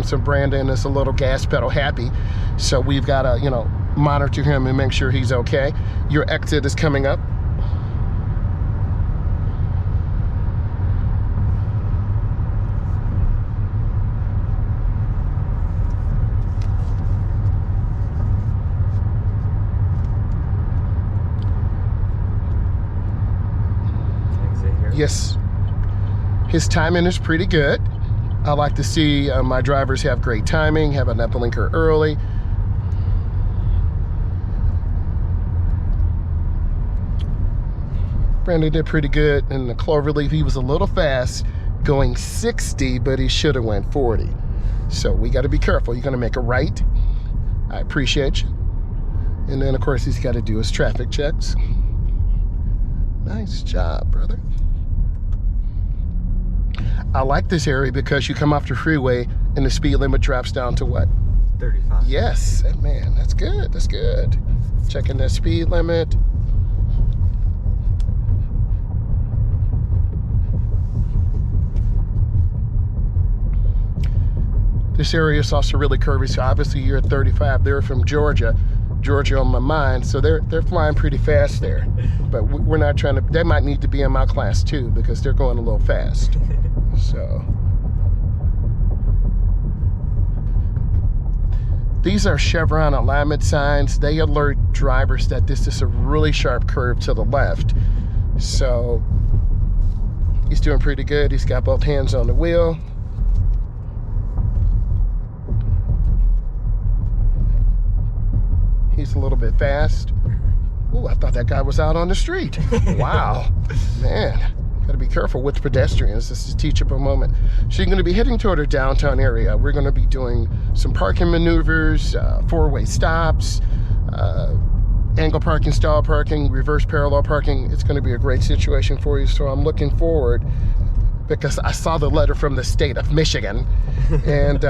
So Brandon is a little gas pedal happy. So we've got to, you know, monitor him and make sure he's okay. Your exit is coming up. Yes, his timing is pretty good. I like to see my drivers have great timing, have an blinker early. Brandon did pretty good in the cloverleaf. He was a little fast going 60, but he should have went 40. So we got to be careful. You're going to make a right. I appreciate you. And then, of course, he's got to do his traffic checks. Nice job, brother. I like this area because you come off the freeway and the speed limit drops down to what? 35. Yes, man, that's good, that's good. Checking that speed limit. This area is also really curvy, so obviously you're at 35. They're from Georgia on my mind, so they're flying pretty fast there. But we're not trying to, they might need to be in my class too because they're going a little fast. So these are Chevron alignment signs. They alert drivers that this is a really sharp curve to the left. So he's doing pretty good. He's got both hands on the wheel. He's a little bit fast. Ooh, I thought that guy was out on the street. Wow, man. Gotta be careful with pedestrians. This is a teachable moment. So you're gonna be heading toward our downtown area. We're gonna be doing some parking maneuvers, four-way stops, angle parking, stall parking, reverse parallel parking. It's gonna be a great situation for you. So I'm looking forward because I saw the letter from the state of Michigan and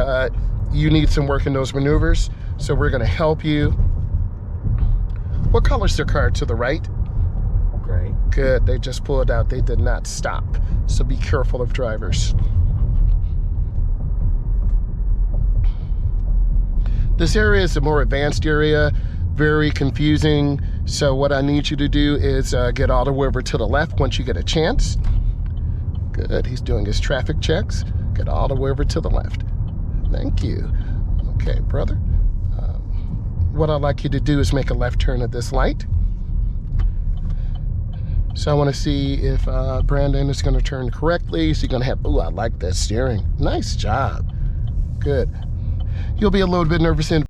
you need some work in those maneuvers. So we're gonna help you. What color's their car to the right? Gray. Good, they just pulled out. They did not stop. So be careful of drivers. This area is a more advanced area, very confusing. So what I need you to do is get all the way over to the left once you get a chance. Good, he's doing his traffic checks. Get all the way over to the left. Thank you. Okay, brother. What I'd like you to do is make a left turn at this light. So I want to see if Brandon is going to turn correctly. Is he going to have, ooh, I like that steering. Nice job. Good. You'll be a little bit nervous in